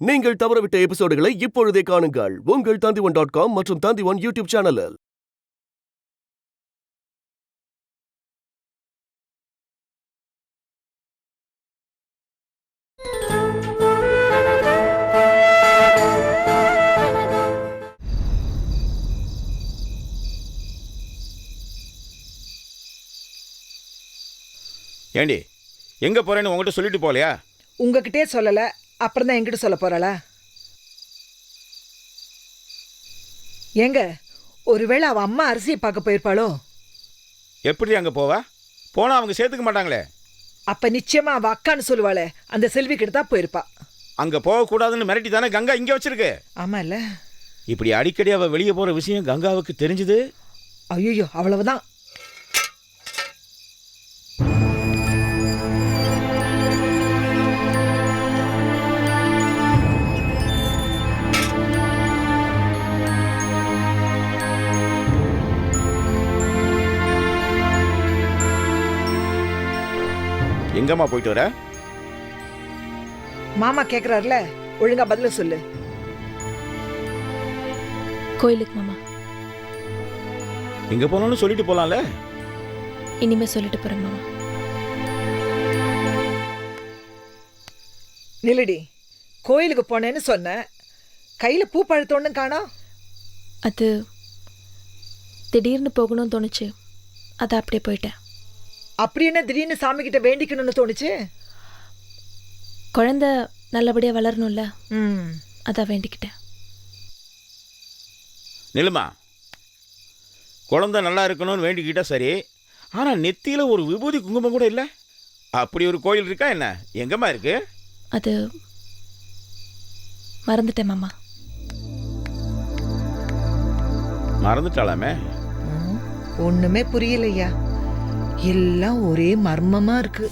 நீங்கள் தவறவிட்ட எபிசோடுகளை இப்பொழுதே காணுங்கள் உங்கள் Tandivan.com மற்றும் Tandivan யூடியூப் சேனலில். ஏண்டி எங்க போறேன்னு உங்ககிட்ட சொல்லிட்டு போலையா? உங்ககிட்டே சொல்லல, அப்புறம் தான் என்கிட்ட சொல்ல போறாளா? ஏங்க, ஒருவேளை அவ அம்மா அரிசியை பார்க்க போயிருப்பாளோ? எப்படி அங்க போவா? போனா அவங்க சேர்த்துக்க மாட்டாங்களே. அப்ப நிச்சயமா அவ அக்கான்னு சொல்லுவாளே, அந்த செல்வி கிட்ட தான் போயிருப்பா. அங்க போக கூடாதுன்னு மிரட்டி தானே கங்கா இங்க வச்சிருக்கு. ஆமா இல்ல? இப்படி அடிக்கடி அவ வெளியே போற விஷயம் கங்காவுக்கு தெரிஞ்சது. ஐயோ, அவ்வளவுதான். எங்கம்மா போயிட்டு வர? மாமா கேக்குறாருல, ஒழுங்கா பதில சொல்லு. கோயிலுக்கு மாமா. எங்க போனாலும் சொல்லிட்டு போலாம்ல. இனிமே சொல்லிட்டு போறேன் மாமா. நிலடி, கோயிலுக்கு போனேன்னு சொன்ன, கையில பூ பழுத்தோன்னு காணோம். அது திடீர்னு போகணும்னு தோணுச்சு, அதை அப்படியே போயிட்டேன். அப்படி என்ன திடீர்னு சாமி கிட்ட வேண்டிக்கணும்னு தோணுச்சு? குழந்தை நல்லபடியா வளரணும்ல, ம், அதான் வேண்டிக்கிட்டேன். நிலுமா, குழந்தை நல்லா இருக்கணும்னு வேண்டிக்கிட்டா சரி, ஆனா நெத்தியில ஒரு விபூதி குங்குமம் கூட இல்லை. அப்படி ஒரு கோயில் இருக்கா என்ன? எங்கம்மா இருக்கு? அது மறந்துட்டேன் மாமா. மறந்துட்டாலாமே. ஒண்ணுமே புரியலையா? எல்லாம் ஒரே மர்மமா இருக்கு.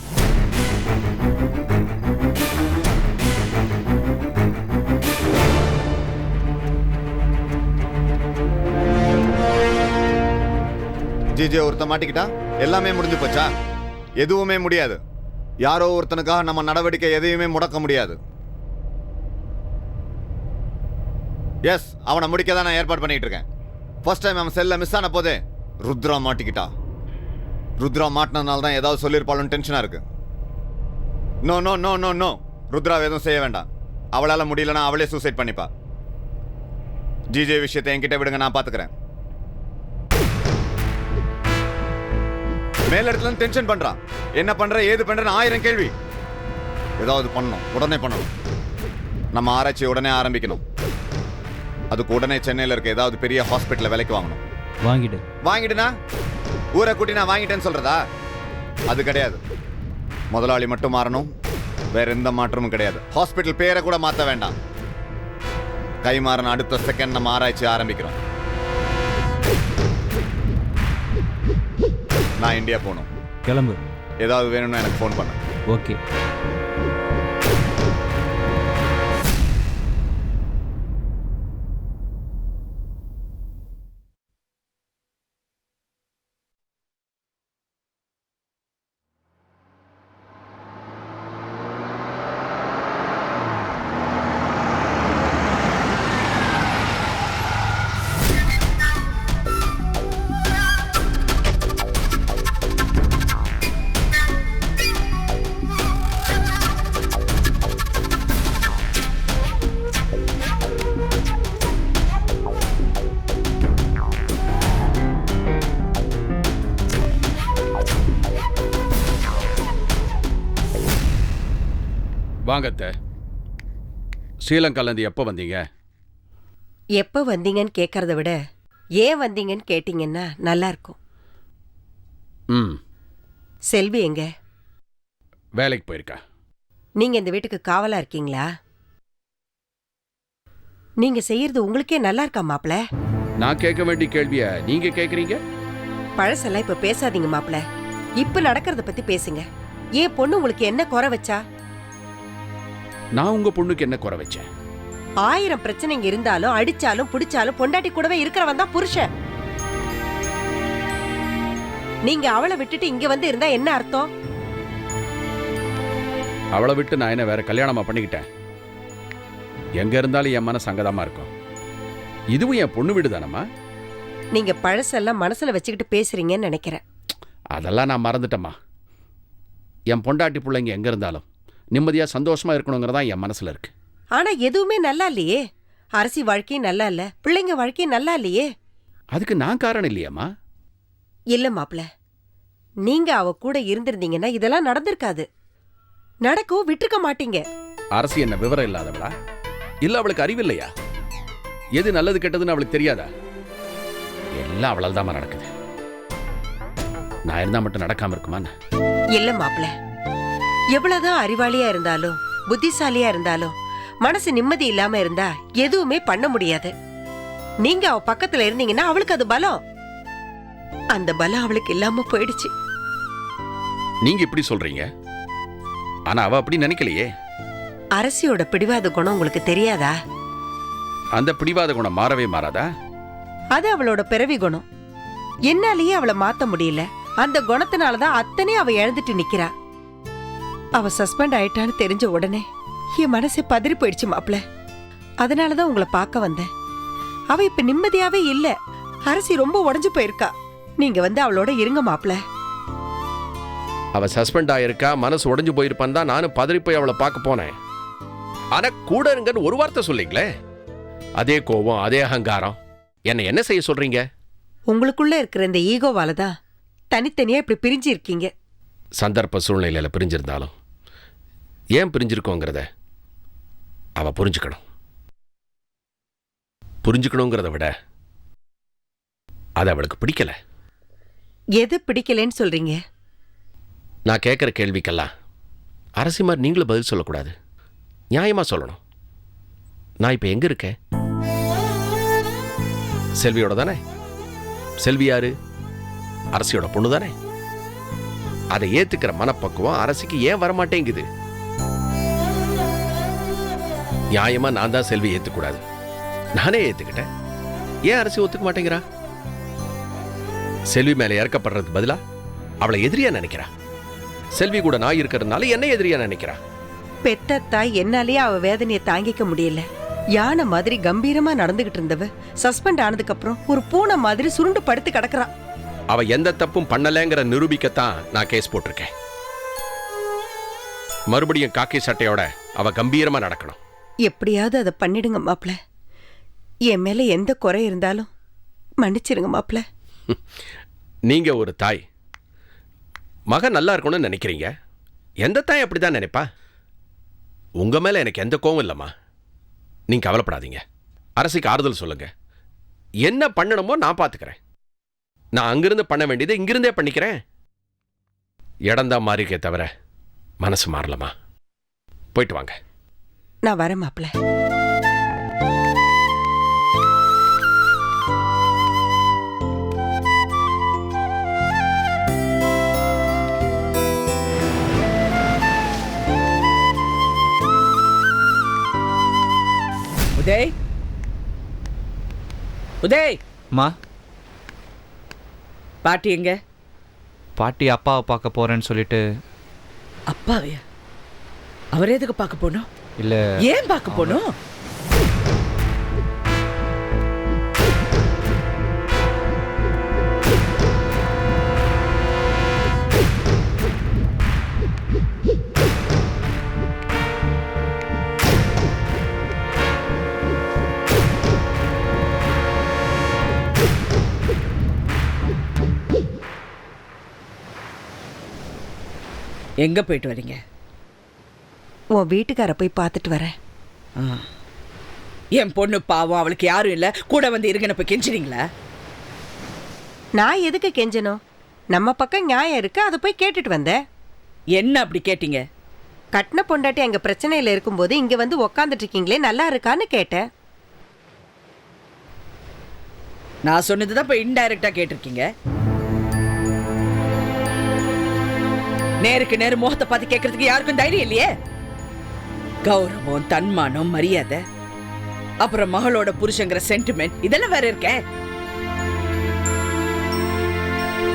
ஜிஜே ஒருத்த மாட்டிக்கிட்டா எல்லாமே முடிஞ்சு போச்சா? எதுவுமே முடியாது. யாரோ ஒருத்தனுக்காக நம்ம நடவடிக்கை எதையுமே முடக்க முடியாது. எஸ், அவனை முடிக்க தான் நான் ஏற்பாடு பண்ணிட்டு இருக்கேன். ஃபர்ஸ்ட் டைம் அவன் செல்ல மிஸ் ஆன போதே ருத்ரா மாட்டிக்கிட்டா. ருத்ரா மாட்டினதுனால தான் ஏதாவது சொல்லியிருப்பாளுன்னு டென்ஷனா இருக்கு. No no no no no, Rudra எதுவும் செய்ய வேண்டாம். அவளால் முடியலன்னா அவளே சூசைட் பண்ணிப்பா. ஜிஜே விஷயத்தை என்கிட்ட விடுங்க, நான் பாத்துக்கிறேன். மேல இடத்துல டென்ஷன் பண்றான். என்ன பண்ற ஏது பண்றன்னு 1000 கேள்வி. ஏதாவது பண்ணணும், உடனே பண்ணணும். நம்ம ஆராய்ச்சி உடனே ஆரம்பிக்கணும். அதுக்கு உடனே சென்னையில் இருக்க ஏதாவது பெரிய ஹாஸ்பிட்டல் விலைக்கு வாங்கணும். வாங்கிடுனா ஊரை கூட்டி நான் வாங்கிட்டேன்னு சொல்றதா? அது கிடையாது. முதலாளி மட்டும் மாறணும், வேற எந்த மாற்றமும் கிடையாது. ஹாஸ்பிட்டல் பேரை கூட மாற்ற வேண்டாம். கை மாறின அடுத்த செகண்ட் நம்ம ஆராய்ச்சி ஆரம்பிக்கிறோம். நான் இந்தியா போகணும். கிளம்பு. ஏதாவது வேணும்னா எனக்கு ஃபோன் பண்ணு. ஓகே. வாங்கத்த. ஸ்ரீலங்காலேருந்து எப்போ வந்தீங்க? எப்போ வந்தீங்கன்னு கேட்கறத விட ஏன் வந்தீங்கன்னு கேட்டீங்கன்னா நல்லா இருக்கும். செல்வி எங்க? வேலைக்கு போயிருக்கா. நீங்க இந்த வீட்டுக்கு காவலா இருக்கீங்களா? நீங்க செய்யறது உங்களுக்கே நல்லா இருக்கா மாப்ள? நான் கேட்க வேண்டிய கேள்விய நீங்க கேக்குறீங்க. பழசெல்லாம் இப்ப பேசாதீங்க மாப்ள. இப்ப நடக்கிறத பத்தி பேசுங்க. ஏன் பொண்ணு உங்களுக்கு என்ன குறை வச்சா? நான் உங்க பொண்ணுக்கு என்ன குறை வச்சேன்? 1000 பிரச்சனைங்க இருந்தாலும் அடிச்சாலும் புடிச்சாலும் பொண்டாட்டி கூடவே இருக்கிறவன் தான் புருஷன். நீங்க அவளை விட்டுட்டு இங்க வந்து இருந்தா என்ன அர்த்தம்? அவளை விட்டு நான் என்ன வேற கல்யாணமா பண்ணிக்கிட்டேன்? எங்க இருந்தாலும் என் மனசு அங்கதாம்மா இருக்கும். இதுவும் என் பொண்ணு வீடு தானம்மா. நீங்க பழசெல்லாம் மனசுல வச்சுக்கிட்டு பேசுறீங்கன்னு நினைக்கிறேன். அதெல்லாம் நான் மறந்துட்டேம்மா. என் பொண்டாட்டி பிள்ளைங்க எங்க இருந்தாலும் நிம்மதியா சந்தோஷமா இருக்கணுங்கிறதா என் மனசுல இருக்கு. ஆனா எதுவுமே நல்லா இல்லையே. அரசி வாழ்க்கையும் நல்லா இல்ல, பிள்ளைங்க வாழ்க்கையும் நல்லா இல்லையே. அதுக்கு நான் காரணம் இல்லையாம்மா. இல்ல மாப்ள, நீங்க அவ கூட இருந்திருந்தீங்கன்னா இதெல்லாம் நடந்திருக்காது. நடக்கவும் விட்டுருக்க மாட்டீங்க. அரசு என்ன விவரம் இல்லாதவளா? இல்ல அவளுக்கு அறிவு இல்லையா? எது நல்லது கெட்டதுன்னு அவளுக்கு தெரியாதா? எல்லாம் அவளால் தான் நடக்குது. நான் இருந்தா மட்டும் நடக்காம இருக்குமான்னு? இல்ல மாப்ள, எவ்வளவுதான் அறிவாளியா இருந்தாலும் புத்திசாலியா இருந்தாலும் மனசு நிம்மதி இல்லாம இருந்தா எதுவுமே பண்ண முடியாது. நீங்க அவ பக்கத்துல இருந்தீங்கன்னா அவளுக்கு அது பலம். அந்த பலம் அவளுக்கு இல்லாம போயிடுச்சு. நீங்க இப்படி சொல்றீங்க, ஆனா அவ அப்படி நினைக்கலையே. அரசியோட பிடிவாத குணம் உங்களுக்கு தெரியாதா? அந்த பிடிவாத குணம் மாறவே மாறாதா? அது அவளோட பிறவி குணம். என்னாலேயே அவளை மாத்த முடியல. அந்த குணத்தினாலதான் அத்தனை அவ இழந்துட்டு நிக்கிறா. அவ சஸ்பெண்ட் ஆயிட்டான்னு தெரிஞ்ச உடனே என் மனசே பதறி போயிடுச்சு மாப்ள. அதனாலதான் உங்களை பார்க்க வந்தேன். அவ இப்ப நிம்மதியாவே இல்ல. அரசி ரொம்ப உடைஞ்சு போயிருக்கா. நீங்க வந்து அவளோட இருங்க மாப்ள. அவ சஸ்பெண்ட் ஆயிருக்கா, மனசு உடைஞ்சு போயிருப்பான் தான் நானும் பதறி போய் அவளை பார்க்க போனேன். ஆனா கூட இருங்கன்னு ஒரு வார்த்தை சொல்லிங்களே. அதே கோபம், அதே அகங்காரம். என்ன செய்ய சொல்றீங்க? உங்களுக்குள்ள இருக்கிற இந்த ஈகோவால தான் தனித்தனியா இப்படி பிரிஞ்சு இருக்கீங்க. சந்தர்ப்ப சூழ்நிலையில பிரிஞ்சிருந்தாலும் ஏன் பிரிஞ்சிருக்கோங்கிறத அவ புரிஞ்சுக்கணும். புரிஞ்சுக்கணுங்கிறத விட அது அவளுக்கு பிடிக்கல. எது பிடிக்கலன்னு சொல்றீங்க? நான் கேட்குற கேள்விக்கெல்லாம் அரசிமார் நீங்களும் பதில் சொல்லக்கூடாது, நியாயமா சொல்லணும். நான் இப்ப எங்க இருக்கேன்? செல்வியோட தானே. செல்வி யாரு? அரசியோட பொண்ணு தானே. அதை ஏத்துக்கிற மனப்பக்குவம் அரசிக்கு ஏன் வரமாட்டேங்குது? நியாயமா நான் தான் செல்வி ஏத்துக்கூடாது. நானே ஏத்துக்கிட்டேன். ஏன் அரசி ஒத்துக்க மாட்டேங்கிறா? செல்வி மேல இறக்கப்படுறதுக்கு பதிலா அவளை எதிரியா நினைக்கிறா. செல்வி கூட நான் இருக்கிறதுனால என்ன எதிரியா நினைக்கிறா. பெத்த தாய் என்னாலேயே அவ வேதனையை தாங்கிக்க முடியல. யானை மாதிரி கம்பீரமா நடந்துகிட்டு இருந்தவ சஸ்பெண்ட் ஆனதுக்கு அப்புறம் ஒரு பூனை மாதிரி சுருண்டு படுத்து கிடக்குறா. அவ எந்த தப்பும் பண்ணலங்கிற நிரூபிக்கத்தான் நான் கேஸ் போட்டிருக்கேன். மறுபடியும் காக்கி சட்டையோட அவ கம்பீரமா நடக்கணும். எப்படியாவது அதை பண்ணிடுங்க மாப்ள. என் மேல எந்த குறை இருந்தாலும் மன்னிச்சிருங்க மாப்ள. நீங்க ஒரு தாய், மகன் நல்லா இருக்கணும்னு நினைக்கிறீங்க. எந்த தாய் அப்படிதான் நினைப்பா? உங்க மேல எனக்கு எந்த கோவம் இல்லம்மா. நீங்க கவலைப்படாதீங்க. அரசிக்கு ஆறுதல் சொல்லுங்க. என்ன பண்ணணுமோ நான் பாத்துக்கிறேன். நான் அங்கிருந்து பண்ண வேண்டியதை இங்கிருந்தே பண்ணிக்கிறேன். இடம்தான் மாறிக்கே தவிர மனசு மாறலமா. போயிட்டு வாங்க. நான் வரேன் மாப்ள. உதய், உதய். மா, பாட்டி எங்க? பாட்டி அப்பாவை பார்க்க போறேன்னு சொல்லிட்டு. அப்பாவையா? அவர் எதுக்கு பார்க்க போனோம்? இல்ல, ஏன் பார்க்க போனோம்? எங்க போயிட்டு வரீங்க? உன் வீட்டுக்கார போய் பார்த்துட்டு வரேன். என் பொண்ணு பாவம், அவளுக்கு யாரும் இல்ல, கூட வந்து இருங்கன்னு போய் கெஞ்சிறீங்களா? நான் எதுக்கு கெஞ்சணும்? நம்ம பக்கம் நியாயம் இருக்கு, அதை போய் கேட்டுட்டு வந்தேன். என்ன அப்படி கேட்டீங்க? கட்டின பொண்டாட்டி அங்க பிரச்சனையில இருக்கும்போது இங்க வந்து உக்காந்துட்டு இருக்கீங்களே, நல்லா இருக்கான்னு கேட்டேன். நான் சொன்னதுதான் இப்ப இன்டைரக்டா கேட்டிருக்கீங்க. நேருக்கு நேரு முகத்தை பார்த்து கேட்கறதுக்கு யாருக்கும் தைரியம் இல்லையே. கௌரவம், தன்மானம், மரியாதை, அப்புறம் மகளோட புருஷங்கிற சென்டிமெண்ட், இதெல்லாம் வேற இருக்க.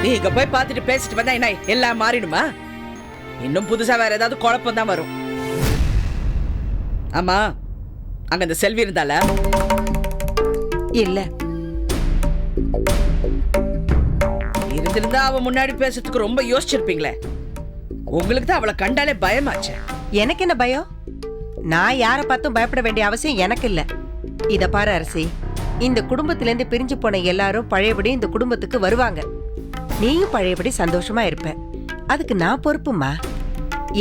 நீங்க போய் பார்த்துட்டு பேசிட்டு வந்தா என்ன எல்லாம் மாறிடுமா? இன்னும் புதுசா வேற ஏதாவது குழப்பம் தான் வரும். ஆமா, அங்க அந்த செல்வி இருந்தால? இல்ல. இருந்திருந்தா அவ முன்னாடி பேசுறதுக்கு ரொம்ப யோசிச்சிருப்பீங்களே. உங்களுக்கு தான் அவளை கண்டாலே பயமாச்சு. எனக்கு என்ன பயம்? நான் யாரை பார்த்தும் பயப்பட வேண்டிய அவசியம் எனக்கு இல்ல. இத பாரு அரசி, இந்த குடும்பத்திலேருந்து பிரிஞ்சு போன எல்லாரும் பழையபடி இந்த குடும்பத்துக்கு வருவாங்க. நீயும் பழையபடி சந்தோஷமா இருப்ப. அதுக்கு நான் பொறுப்புமா.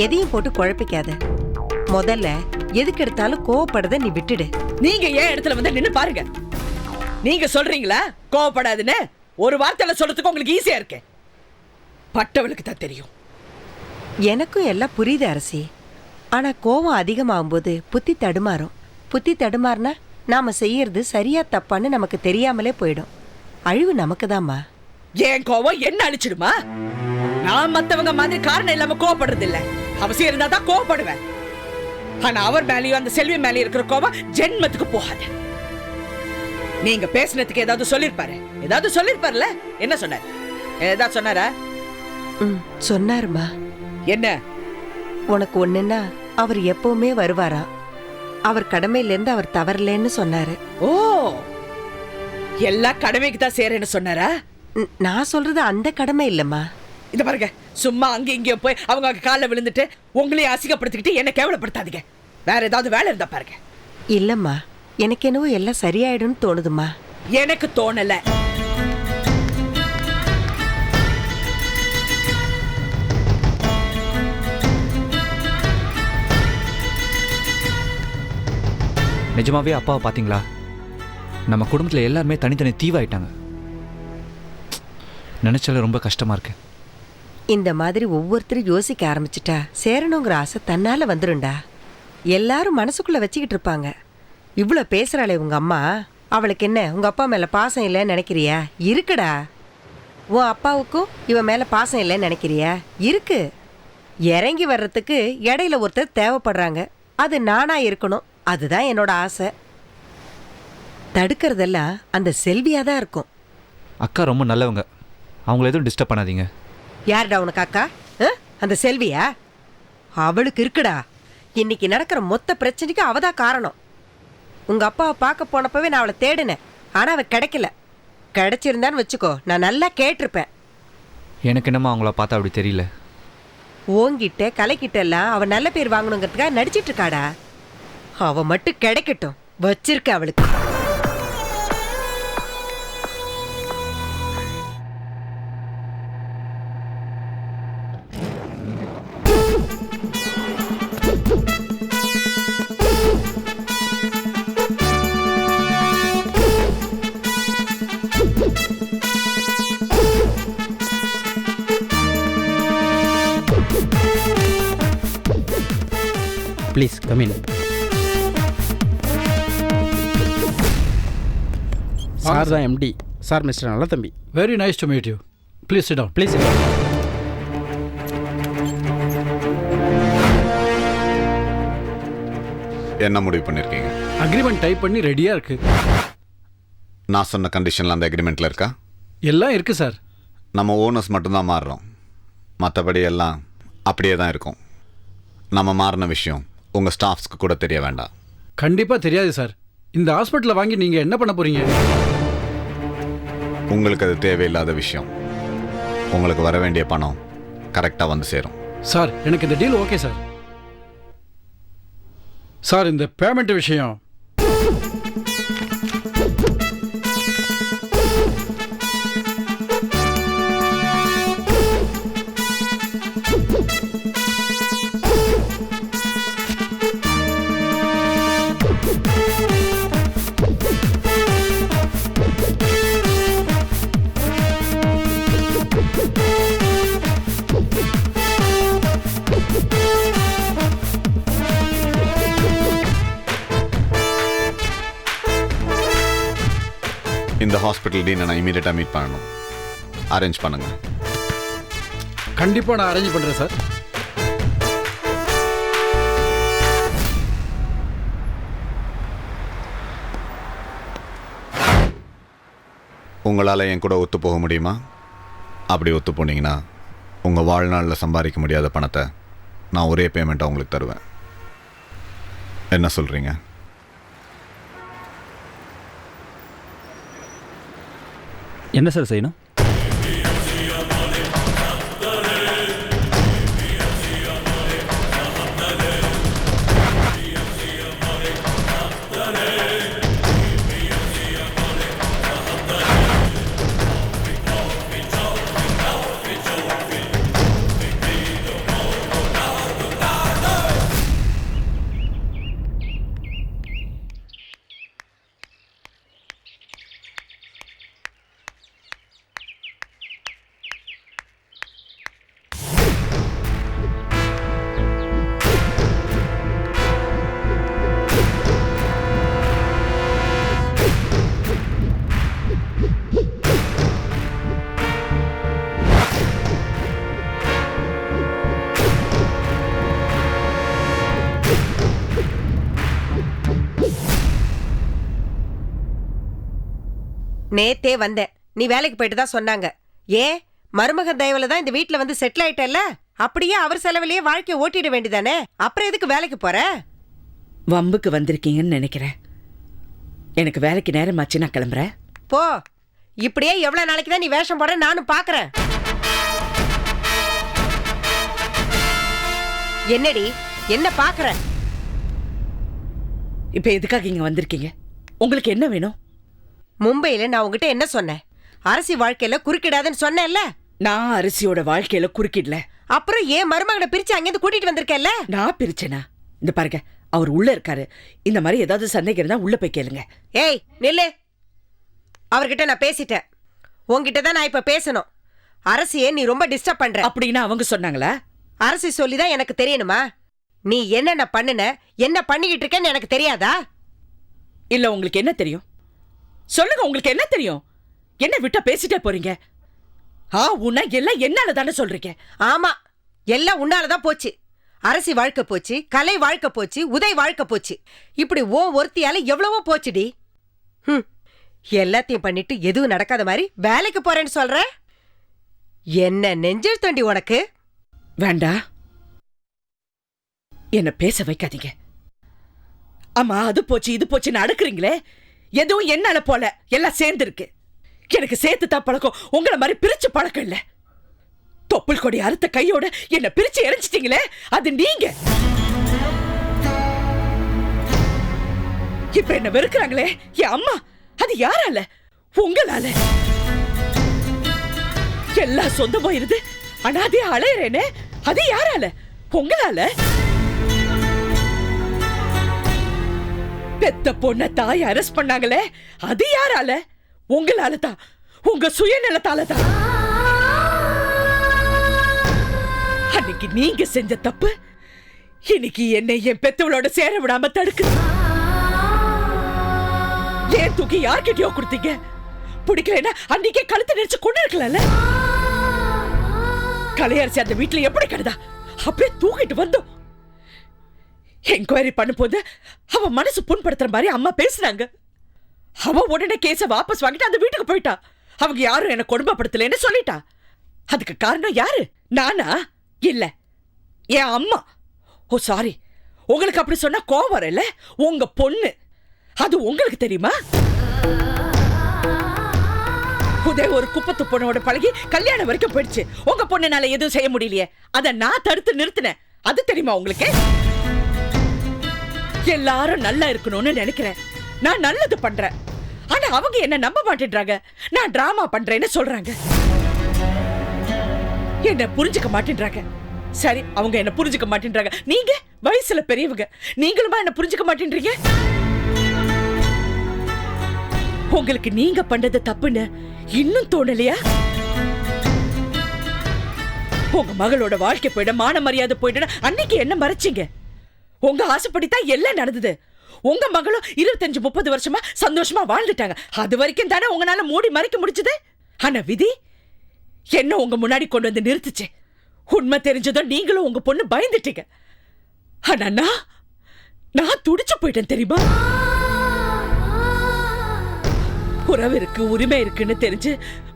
எதையும் போட்டு குழப்பிக்காத. முதல்ல எதுக்கு எடுத்தாலும் கோவப்படுறத நீ விட்டுடு. நீங்க ஏன் இடத்துல வந்து நின்னு பாருங்க. நீங்க சொல்றீங்களா கோவப்படாதுன்னு? ஒரு வார்த்தையில சொல்றதுக்கு உங்களுக்கு ஈஸியா இருக்கு. பட்டவளுக்கு தான் தெரியும். எனக்கும் எல்லாம் புரியுது அரசி. ஆனா கோவம் அதிகமாகும் போது புத்தி தடுமாறும். புத்தி தடுமாறுனா நாம செய்யறது சரியா தப்பான்னு நமக்கு தெரியாமலே போயிடும். அழிவு நமக்குதாம்மா. ஏன் கோவம் என்ன அழிச்சிடுமா? நான் மத்தவங்க மாதிரி காரணம் இல்லாம கோவப்படுறது இல்ல. அவசியம் இருந்தா தான் கோவப்படுவேன். ஆனா அவர் மேலயும் அந்த செல்வி மேலயும் இருக்கிற கோவம் ஜென்மத்துக்கு போகாது. நீங்க பேசினதுக்கு ஏதாவது சொல்லிருப்பாருல? என்ன சொன்னார்? ஏதாவது சொன்னாரா? சொன்னாருமா. என்ன? உனக்கு ஒண்ணுன்னா அவர் எப்பவுமே வருவாராம். அவர் கடமையிலேருந்து அவர் தவறலன்னு சொன்னாரு. ஓ, எல்லா கடமைக்கு தான் சேரேன்னு சொன்னாரா? நான் சொல்றது அந்த கடமை இல்லம்மா. இத பாருங்க, சும்மா அங்க இங்க போய் அவங்க காலில் விழுந்துட்டு உங்களையும் அசிங்கப்படுத்திக்கிட்டு என்ன கேவலப்படுத்தாதீங்க. வேற ஏதாவது வேலை இருந்தா பாருங்க. இல்லம்மா, எனக்கு என்னவோ எல்லாம் சரியாயிடும்னு தோணுதுமா. எனக்கு தோணல. நிஜமாவே அப்பாவை பார்த்தீங்களா? நம்ம குடும்பத்தில் எல்லாருமே தனித்தனி தீவாயிட்டாங்க. நினைச்சால ரொம்ப கஷ்டமா இருக்கு. இந்த மாதிரி ஒவ்வொருத்தரும் யோசிக்க ஆரம்பிச்சுட்டா சேரணுங்கிற ஆசை தன்னால வந்துருண்டா. எல்லாரும் மனசுக்குள்ள வச்சுக்கிட்டு இருப்பாங்க. இவ்வளோ பேசுறாளே உங்க அம்மா, அவளுக்கு என்ன உங்க அப்பா மேல பாசம் இல்லைன்னு நினைக்கிறியா? இருக்குடா. உன் அப்பாவுக்கும் இவன் மேல பாசம் இல்லைன்னு நினைக்கிறியா? இருக்கு. இறங்கி வர்றதுக்கு இடையில ஒருத்தர் தேவைப்படுறாங்க. அது நானா இருக்கணும். அதுதான் என்னோட ஆசை. தடுக்கிறதெல்லாம் அந்த செல்வியா தான் இருக்கும். அக்கா ரொம்ப நல்லவங்க, அவங்கள எதுவும் டிஸ்டர்ப் பண்ணாதீங்க. யாருடா உனக்கு அக்கா? அந்த செல்வியா? அவளுக்கு இருக்குடா. இன்னைக்கு நடக்கிற மொத்த பிரச்சனைக்கு அவதான் காரணம். உங்க அப்பாவை பார்க்க போனப்பவே நான் அவளை தேடினேன். ஆனா அவ கிடைக்கல. கிடைச்சிருந்தான்னு வச்சுக்கோ, நான் நல்லா கேட்டிருப்பேன். எனக்கு என்னமோ அவங்கள பார்த்தா அப்படி தெரியல. ஓங்கிட்ட கலைக்கிட்ட எல்லாம் அவ நல்ல பேர் வாங்கணுங்கிறதுக்காக நடிச்சிட்டு இருக்காடா. அவ மட்டும் கிடைக்கட்டும், வச்சிருக்க அவளுக்கு. Please come in. Sir, the MD. Sir, Mr. Nalathambi. Very nice to meet you. Please sit down. Please sit down. என்ன முடிவு பண்ணிருக்கீங்க? அக்ரிமெண்ட் டைப் பண்ணி ரெடியா இருக்கு. நான் சொன்ன கண்டிஷன்ல அந்த அக்ரிமெண்ட்ல இருக்கா? எல்லாம் இருக்கு சார். நம்ம ஓனர்ஸ் மட்டும்தான் மாறுறோம். மற்றபடி எல்லாம் அப்படியே தான் இருக்கும். நம்ம மாறின விஷயம் உங்கள் ஸ்டாஃப்ஸ்க்கு கூட தெரிய வேண்டாம். கண்டிப்பா தெரியாது சார். இந்த ஹாஸ்பிட்டலை வாங்கி நீங்க என்ன பண்ண போறீங்க? உங்களுக்கு அது தேவையில்லாத விஷயம். உங்களுக்கு வர வேண்டிய பணம் கரெக்டாக வந்து சேரும். சார், எனக்கு இந்த டீல் ஓகே சார். சார், இந்த பேமெண்ட் விஷயம் இந்த ஹாஸ்பிட்டல் டீனை நான் இமீடியட்டாக மீட் பண்ணணும். அரேஞ்ச் பண்ணுங்க. கண்டிப்பா நான் அரேஞ்ச் பண்றேன் சார். உங்களால் என் கூட ஒத்து போக முடியுமா? அப்படி ஒத்து போனீங்கன்னா உங்கள் வாழ்நாளில் சம்பாதிக்க முடியாத பணத்தை நான் ஒரே பேமெண்ட்டாக உங்களுக்கு தருவேன். என்ன சொல்கிறீங்க? என்ன சார் செய்யணும்? நேத்தே வந்தேன், நீ வேலைக்கு போயிட்டு தான் சொன்னாங்க. ஏன் மருமகன் தயவுல தான் இந்த வீட்டுல வந்து செட்டில் ஆயிட்டல்ல, அப்படியே அவர் செலவிலேயே வாழ்க்கையை ஓட்டிட வேண்டியதானே, அப்புறம் எதுக்கு வேலைக்கு போற? வம்புக்கு வந்திருக்கீங்கன்னு நினைக்கிறேன். எனக்கு வேலைக்கு நேரமாச்சு, நான் கிளம்புறேன். போ. இப்படியே எவ்வளவு நாளைக்கு தான் நீ வேஷம் போட நானும் பாக்குறேன். என்னடி என்ன பாக்குற? இப்ப எதுக்காக இங்க வந்திருக்கீங்க? உங்களுக்கு என்ன வேணும்? மும்பையில நான் உங்ககிட்ட என்ன சொன்னேன்? அரசி வாழ்க்கையில குறுக்கிடாதுன்னு சொன்னேன்ல. நான் அரசியோட வாழ்க்கையில குறுக்கிடல. அப்புறம் ஏன் மருமகனை பிரிச்சு அங்கிருந்து கூட்டிட்டு வந்திருக்கேன்ல? நான் பிரிச்சேனா? இந்த பாருங்க, அவர் உள்ள இருக்காரு. இந்த மாதிரி ஏதாவது சந்தேகம் இருந்தா உள்ள போய் கேளுங்க. ஏய் நில்லு. அவர்கிட்ட நான் பேசிட்டேன். உங்ககிட்ட தான் நான் இப்ப பேசணும். அரசியே நீ ரொம்ப டிஸ்டர்ப் பண்ற அப்படின்னு அவங்க சொன்னாங்களா? அரசி சொல்லிதான் எனக்கு தெரியணுமா? நீ என்னென்ன பண்ணுன, என்ன பண்ணிக்கிட்டு இருக்கேன்னு எனக்கு தெரியாதா? இல்ல உங்களுக்கு என்ன தெரியும்? சொல்லுங்க, உங்களுக்கு என்ன தெரியும்? என்ன விட்டா பேசிட்டே போறீங்க? உன்ன எல்லாம் என்னால தானே சொல்றீங்க? ஆமா, எல்லாம் உன்னாலதான் போச்சு. அரசி வாழ்க்கை போச்சு, கலை வாழ்க்கை போச்சு, உதய் வாழ்க்கை போச்சு. இப்படி ஒருத்தியால எவ்வளவோ போச்சுடி. எல்லாத்தையும் பண்ணிட்டு எதுவும் நடக்காத மாதிரி வேலைக்கு போறேன்னு சொல்ற. என்ன நெஞ்சல் தண்டி உனக்கு? வேண்டா, என்ன பேச வைக்காதீங்க. ஆமா, அது போச்சு இது போச்சுன்னு அடுக்குறீங்களே, எதுவும் என்னால போல, எல்லாம் சேர்ந்து இருக்கு. எனக்கு சேர்த்து தான் பழக்கம், உங்களை மாதிரி பிரிச்சு பழக்கம் இல்ல. தொப்புள் கொடி அறுத்த கையோட என்ன பிரிச்சு எரிஞ்சிட்டீங்களே, அது நீங்க. இப்ப என்ன வெறுக்கிறாங்களே என் அம்மா, அது யாரால? உங்களால. எல்லா சொந்தமும் இருந்து அனாதையா அலையறேனே, அது யாரால? உங்களால. பெத்த பொண்ண தாய் அரெஸ்ட் பண்ணாங்களே, அது யாரால? உங்களால தான், உங்க சுயநலத்தால தான். அன்னைக்கு நீங்க செஞ்ச தப்பு இன்னைக்கு என்னை என் பெத்தவளோட சேர விடாம தடுக்குது. ஏன் தூக்கி யார்கிட்டயோ கொடுத்தீங்க? பிடிக்கலன்னா அன்னைக்கே கழுத்து நெரிச்சு கொண்டு இருக்கலாம்ல. கலையரசி அந்த வீட்டுல எப்படி கிடந்தா, அப்படியே தூக்கிட்டு வந்தோம். என்கொயரி பண்ணும் போது அவ மனசு புண்படுத்துற மாதிரி அம்மா பேசுறாங்க. அவ உடனே கேஸ வாபஸ் வாங்கிட்டு அந்த வீட்டுக்கு போயிட்டா. அவங்க யாரும் என்ன கொடுமைப்படுத்தலன்னு சொல்லிட்டா. அதுக்கு காரணம் யாரு? நானா? இல்ல, என் அம்மா. ஓ சாரி, உங்களுக்கு அப்படி சொன்னா கோவம் வரல. உங்க பொண்ணு, அது உங்களுக்கு தெரியுமா? உதய் ஒரு குப்பத்து பொண்ணோட பழகி கல்யாணம் வரைக்கும் போயிடுச்சு. உங்க பொண்ணுனால எதுவும் செய்ய முடியலையே, அத நான் தடுத்து நிறுத்தினேன். அது தெரியுமா உங்களுக்கு? எல்லாரும் நல்லா இருக்கணும்னு நினைக்கிறேன். நான் நல்லது பண்றேன். ஆனா அவங்க என்ன நம்ப மாட்டேன்றாங்க. நான் டிராமா பண்றேன்னு சொல்றாங்க. என்ன புரிஞ்சுக்க மாட்டேன்றாங்க. சரி, அவங்க என்ன புரிஞ்சுக்க மாட்டேன்றாங்க. நீங்க வயசுல பெரியவங்க, நீங்களுமா என்ன புரிஞ்சுக்க மாட்டேன்றீங்க? உங்களுக்கு நீங்க பண்றது தப்புன்னு இன்னும் தோணலையா? உங்க மகளோட வாழ்க்கை போயிட, மான மரியாதை போயிட அன்னைக்கு என்ன மறைச்சிங்க? உங்க ஆசைப்படித்தான் எல்லாம் நடந்தது. உங்க மகளும் 25-30 வருஷமா சந்தோஷமா வாழ்ந்துட்டாங்க. அது வரைக்கும் தானே உங்களால மூடி மறைக்க முடிச்சது. ஆனா விதி என்ன உங்க முன்னாடி கொண்டு வந்து நிறுத்துச்சு. உண்மை தெரிஞ்சதும் நீங்களும் உங்க பொண்ணு பயந்துட்டீங்க. ஆனா நான் துடிச்சு போயிட்டேன் தெரியுமா? உறவு இருக்கு, உரிமை இருக்குன்னு தெரிஞ்சு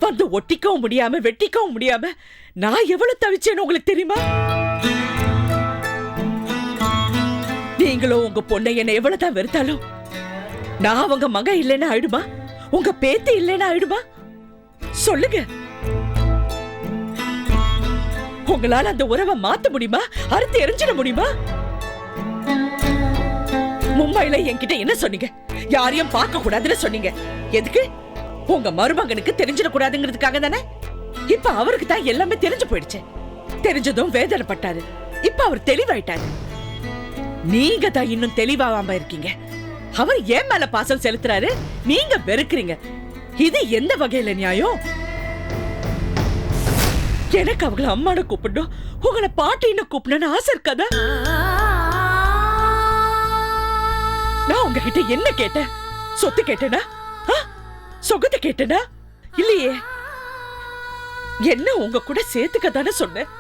வந்து ஒட்டிக்கவும் முடியாம வெட்டிக்கவும் முடியாம நான் எவ்வளவு தவிச்சேன்னு உங்களுக்கு தெரியுமா? நீங்களும் உங்க பொண்ணை என்ன எவ்வளவுதான் வெறுத்தாலும் நான் அவங்க மகன் இல்லைன்னு ஆயிடுமா? உங்க பேத்தி இல்லைன்னு ஆயிடுமா? சொல்லுங்க. உங்களால அந்த உறவை மாத்த முடியுமா? அறுத்து எரிஞ்சிட முடியுமா? மும்பைல என்கிட்ட என்ன சொன்னீங்க? யாரையும் பார்க்க கூடாதுன்னு சொன்னீங்க. எதுக்கு? உங்க மருமகனுக்கு தெரிஞ்சிட கூடாதுங்கிறதுக்காக தானே? இப்ப அவருக்கு தான் எல்லாமே தெரிஞ்சு போயிடுச்சு. தெரிஞ்சதும் வேதனைப்பட்டாரு. இப்ப அவர் தெளிவாயிட்டாரு. நீங்க தான் இன்னும் தெளிவாகாம இருக்கீங்க. அவர் ஏன் மேல பாசம் செலுத்துறாரு, நீங்க வெறுக்கிறீங்க. இது எந்த வகையில நியாயம்? எனக்கு அவங்கள அம்மானு கூப்பிடணும், உங்களை பாட்டின்னு கூப்பிடணும்னு ஆசை இருக்காதா? நான் உங்ககிட்ட என்ன கேட்டேன்? சொத்து கேட்டேனா? சொகத்தை கேட்டேனா? இல்லையே. என்ன உங்க கூட சேர்த்துக்க தானே சொன்னேன்.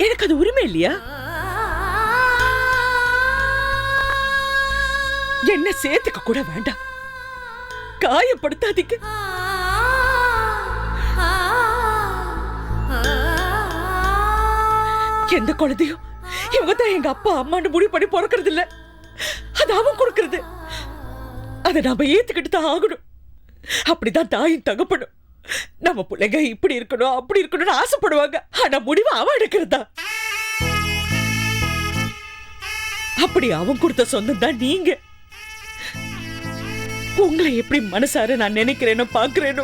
எனக்கு அது உரிமை இல்லையா? என்ன சேர்த்துக்க கூட வேண்டாம். காயப்படுத்தாதீங்க. எந்த குழந்தையும் இவங்க தான் எங்க அப்பா அம்மான்னு முடிவு பண்ணி பிறக்கிறது இல்ல. அது அவன் கொடுக்கறது. அதை நாம ஏத்துக்கிட்டு தான் ஆகணும். அப்படிதான் தாயும் தகப்படும். நம்ம பிள்ளைங்க இப்படி இருக்கணும் அப்படி இருக்கணும்னு ஆசைப்படுவாங்க. ஆனா முடிவு அவன் எடுக்கிறதா. அப்படி அவன் கொடுத்த சொந்தம் தான் நீங்க. உங்களை எப்படி மனசார நான் நினைக்கிறேனோ பாக்குறேனோ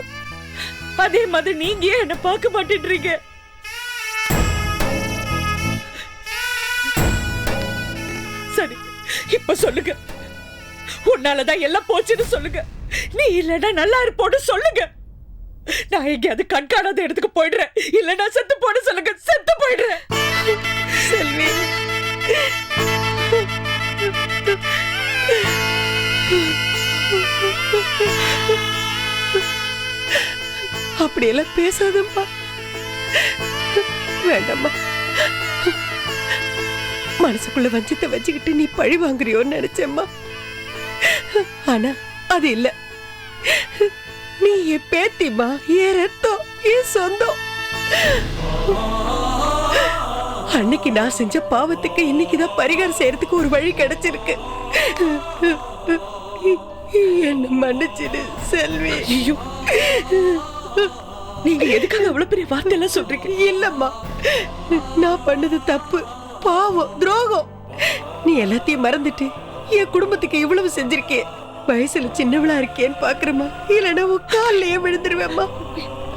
அதே மாதிரி நீங்க ஏன் என்ன பார்க்க மாட்டேன்றீங்க? சரி, இப்ப சொல்லுங்க. உன்னாலதான் எல்லாம் போச்சுன்னு சொல்லுங்க. நீ இல்லன்னா நல்லா இருப்போன்னு சொல்லுங்க. நான் எங்கேயாவது கண்காணாத இடத்துக்கு போயிடுறேன். இல்லன்னா செத்து போட சொல்லுங்க. செத்து போயிடுறேன். செல்வி, அப்படியெல்லாம் பேசாதம்மா. வேண்டாம்மா. மனசுக்குள்ள வஞ்சத்தை வச்சுக்கிட்டு நீ பழி வாங்குறியோன்னு நினைச்சேம்மா. ஆனா அது இல்ல. நீ என் பேத்திமா, என் ரத்தம், என் சொந்தம். அன்னைக்கு நான் செஞ்ச பாவத்துக்கு இன்னைக்குதான் பரிகாரம் செய்யறதுக்கு ஒரு வழி கிடைச்சிருக்கு. என்ன மன்னிச்சிடு செல்வி. ஐயோ, நீங்க எதுக்காக அவ்வளவு பெரிய வார்த்தை எல்லாம் சொல்றீங்க? இல்லம்மா, நான் பண்ணது தப்பு, பாவம், துரோகம். நீ எல்லாத்தையும் மறந்துட்டு என் குடும்பத்துக்கு இவ்வளவு செஞ்சிருக்கே. வயசுல சின்னவளா இருக்கேன்னு பாக்குறமா, இல்லன்னா உன் காலையே விழுந்துருவேம்மா.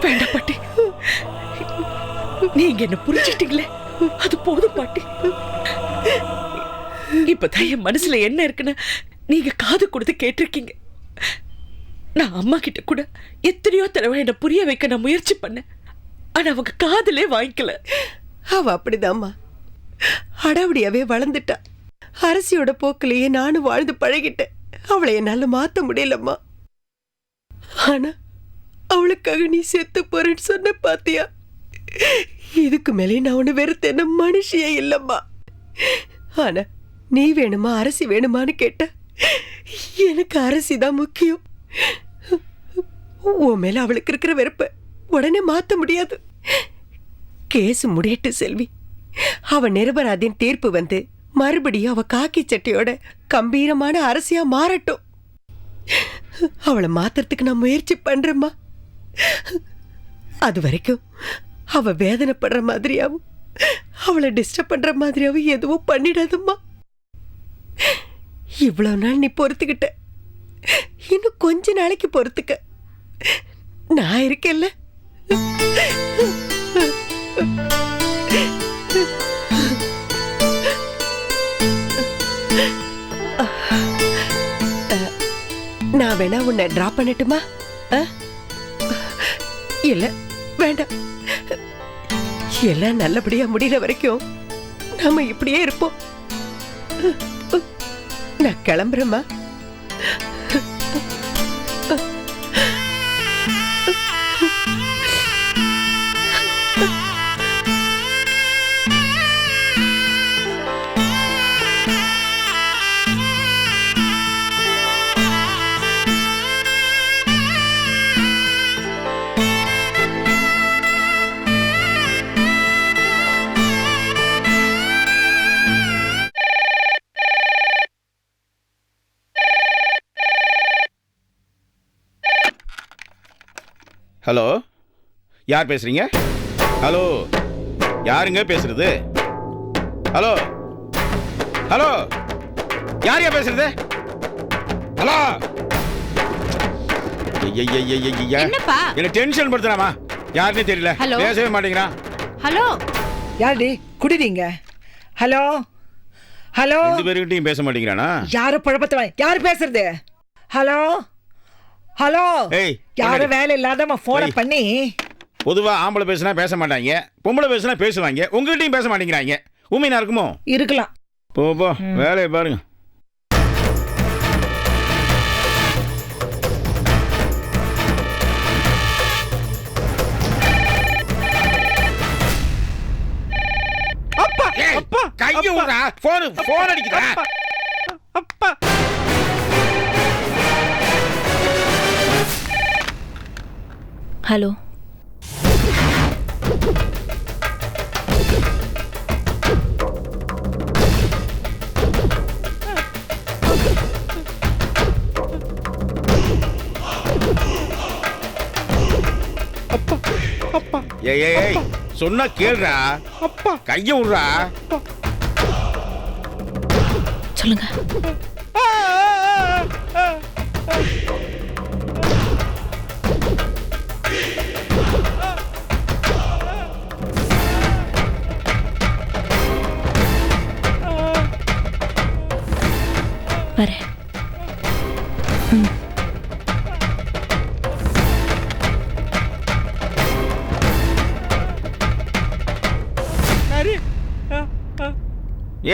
வேண்டாம் பாட்டி, நீங்க என்ன புரிஞ்சுட்டீங்களே, அது போதும் பாட்டி. இப்பதான் என் மனசுல என்ன இருக்குன்னு நீங்க காது கொடுத்து கேட்டிருக்கீங்க. நான் அம்மா கிட்ட கூட எத்தனையோ தடவை என்ன புரிய வைக்க நான் முயற்சி பண்ணேன். ஆனா அவங்க காதலே வாங்கிக்கல. அவ அப்படிதாம்மா அடாவடியாவே வளர்ந்துட்டா. அரசியோட போக்கிலேயே நானும் வாழ்ந்து பழகிட்டேன். அவளை என்னால மாத்த முடியலம்மா. ஆனா அவளுக்காக நீ செத்து போறேன்னு சொன்ன பாத்தியா? இதுக்கு மேலே நான் உன்னை வெறுத்தேன மனுஷியே இல்லம்மா. ஆனா நீ வேணுமா அரசி வேணுமான்னு கேட்ட, எனக்கு அரசி தான் முக்கியம். உன் மேல அவளுக்கு இருக்கிற வெறுப்ப உடனே மாத்த முடியாது. கேஸ் முடியட்டு செல்வி. அவ நிரபராதின் தீர்ப்பு வந்து மறுபடியும் அவ காக்கி சட்டையோட கம்பீரமான அரசியா மாறட்டும். அவளை மாத்துறதுக்கு நான் முயற்சி பண்றேம்மா. அது வரைக்கும் அவ வேதனைப்படுற மாதிரியாவும் அவளை டிஸ்டர்ப் பண்ற மாதிரியாவும் எதுவும் பண்ணிடாதும்மா. இவ்வளவு நாள் நீ பொறுத்துக்கிட்ட, இன்னும் கொஞ்ச நாளைக்கு பொறுத்துக்க. நான் இருக்கேன்ல. நான் வேணா உன்னை டிராப் பண்ணட்டுமா? இல்ல வேண்டாம். எல்லாம் நல்லபடியா முடிகிற வரைக்கும் நாம இப்படியே இருப்போம். நான் கிளம்புறேம்மா. ஹலோ, யார் பேசுறீங்க? ஹலோ, யாருங்க பேசுறது? ஹலோ ஹலோ, யார் பேசுறது? ஹலோ, என்னப்பா? என்ன டென்ஷன் படுத்துறாமா? யாருன்னே தெரியல, பேசவே மாட்டேங்கிறா. ஹலோ, யாருடி குடிறீங்க? ஹலோ ஹலோ, 2 பேருக்கிட்டையும் பேச மாட்டேங்கிறானா? யாரு பழப்பத்தவன்? யாரு பேசுறது? ஹலோ ஹலோ, ஏய், யாரு வேலை இல்லாதவன் போனை பண்ணி. பொதுவா ஆம்பளை பேசினா பேச மாட்டாங்க, பொம்பளை பேசினா பேசுவாங்க. உங்ககிட்டயும் பேச மாட்டேங்கிறாங்க. உண்மையா இருக்குமோ? இருக்கலாம். போ போ, வேலையை பாருங்க. கைய விடுறா, போன் அடிக்குதா? ஹலோ, ஏய், சொன்னா கேளுடா. கைய விடுறா. சொல்லுங்க. வரேன்.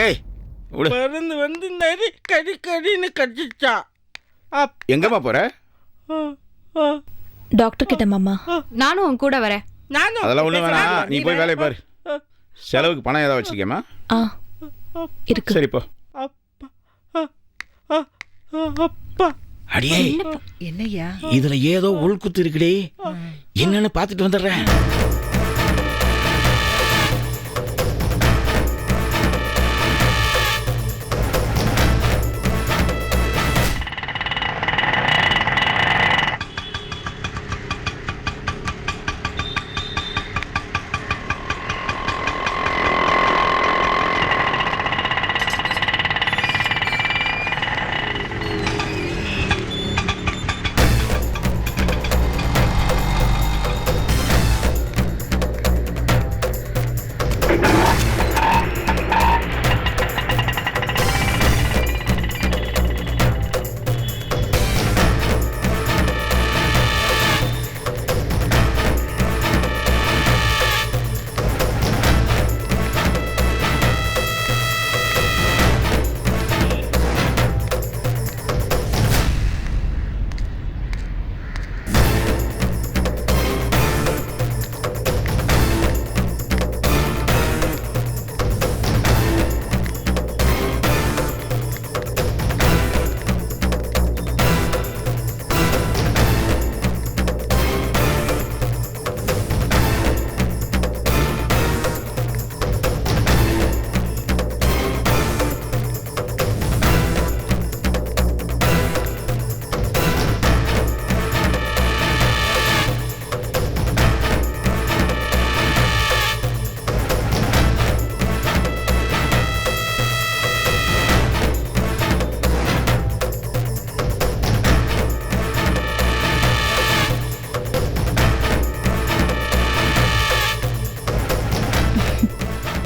ஏய், விடு. பறந்து வந்து நரி கடி கடின்னு கடிச்சா. எங்கம்மா போற? டாக்டர் கிட்ட மாமா. நானும் உன் கூட வரேன். அதெல்லாம் ஒண்ணு வேணாம், நீ போய் வேலையை பாரு. செலவுக்கு பணம் ஏதாவது வச்சிருக்கேம்மா? இருக்கு. சரி போ. அடியே, என்னையா இதுல ஏதோ உள்குத்து இருக்குடே, என்னன்னு பாத்துட்டு வந்துடுறேன்.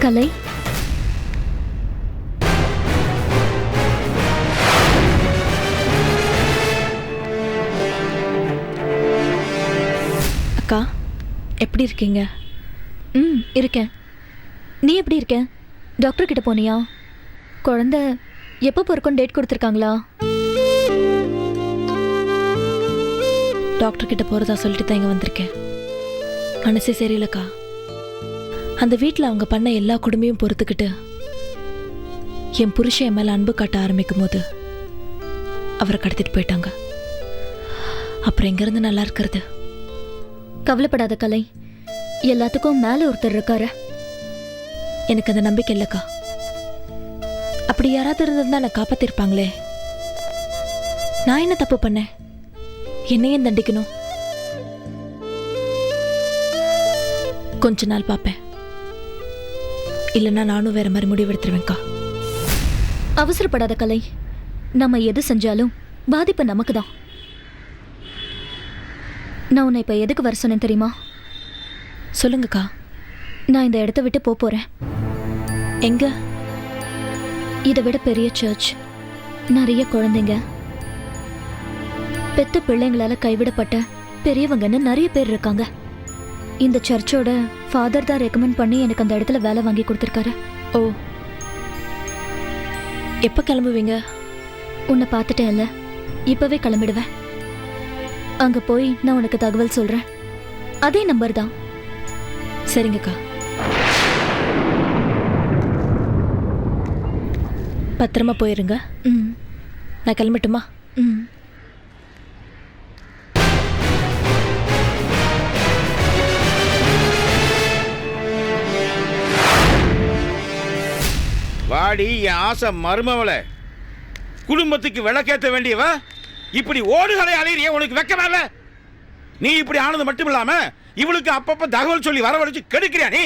கலை, அக்கா எப்படி இருக்கீங்க? இருக்கேன். நீ எப்படி இருக்க? டாக்டர் கிட்ட போனியா? குழந்தை எப்போ பிறக்கும் டேட் கொடுத்துருக்காங்களா? டாக்டர் கிட்ட போறதா சொல்லிட்டு தான் இங்க வந்திருக்கேன். மனசே சரியில்லக்கா. அந்த வீட்டில் அவங்க பண்ண எல்லா கொடுமையும் பொறுத்துக்கிட்டு என் புருஷன் என் மேல அன்பு காட்ட ஆரம்பிக்கும் போது அவரை கடத்திட்டு போயிட்டாங்க. அப்புறம் எங்கிருந்து நல்லா இருக்கிறது? கவலைப்படாத கலை, எல்லாத்துக்கும் மேல ஒருத்தர் இருக்காரு. எனக்கு அந்த நம்பிக்கை இல்லக்கா. அப்படி யாராவது இருந்திருந்தா என்னை காப்பாத்திருப்பாங்களே. நான் என்ன தப்பு பண்ணேன்? என்னையும் தண்டிக்கணும்? கொஞ்ச நாள் பார்ப்பேன். இல்லைன்னா நானும் வேற மாதிரி முடிவெடுத்துருவேன்க்கா. அவசரப்படாத கலை. நம்ம எது செஞ்சாலும் பாதிப்பு நமக்கு தான். நான் உன்னை இப்ப எதுக்கு வர சொன்னேன் தெரியுமா? சொல்லுங்கக்கா. நான் இந்த இடத்த விட்டு போறேன். எங்க? இதை விட பெரிய சர்ச், நிறைய குழந்தைங்க, பெத்த பிள்ளைங்களால கைவிடப்பட்ட பெரியவங்கன்னு நிறைய பேர் இருக்காங்க. இந்த சர்ச்சோட ஃபாதர் தான் ரெக்கமெண்ட் பண்ணி எனக்கு அந்த இடத்துல வேலை வாங்கி கொடுத்துருக்காரு. ஓ, எப்போ கிளம்புவீங்க? உன்னை பார்த்துட்டேன்ல, இப்பவே கிளம்பிடுவேன். அங்க போய் நான் உனக்கு தகவல் சொல்றேன். அதே நம்பர் தான். சரிங்கக்கா. பத்திரமா போயிருங்க. நான் கிளம்பட்டுமா? வாடி என் ஆசை மருமவளை. குடும்பத்துக்கு விளக்கேற்ற வேண்டியவ இப்படி ஓடுகளை அலையிறிய, உனக்கு வெக்கமா? நீ இப்படி ஆனது மட்டும் இல்லாம இவளுக்கு அப்பப்ப தகவல் சொல்லி வரவழைச்சு கெடுக்கிறியா நீ?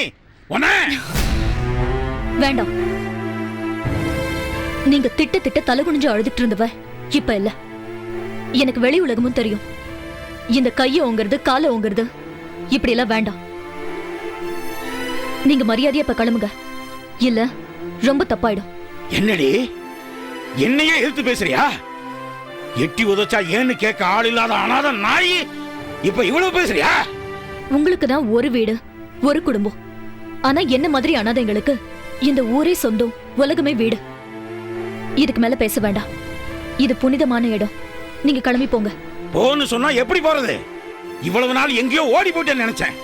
வேண்டாம். நீங்க திட்ட திட்ட தலை குனிஞ்சு அழுதுட்டு இருந்தவ இப்ப இல்ல. எனக்கு வெளி உலகமும் தெரியும். இந்த கையை ஓங்கிறது, காலை ஓங்கிறது இப்படி எல்லாம் வேண்டாம். நீங்க மரியாதையா இப்ப கிளம்புங்க, இல்ல ரொம்ப தப்பாயிடும். என்னடி என்னையே எதிர்த்து பேசுறியா? எட்டி உதச்சா ஏன்னு கேட்க ஆள் இல்லாத அனாத நாய் இப்ப இவ்வளவு பேசுறியா? உங்களுக்கு தான் ஒரு வீடு, ஒரு குடும்பம். ஆனா என்ன மாதிரி அனாதைங்களுக்கு இந்த ஊரே சொந்தம், உலகமே வீடு. இதுக்கு மேல பேச வேண்டாம். இது புனிதமான இடம். நீங்க கிளம்பி போங்க. போன்னு சொன்னா எப்படி போறது? இவ்வளவு நாள் எங்கேயோ ஓடி போயிட்டேன்னு நினைச்சேன்.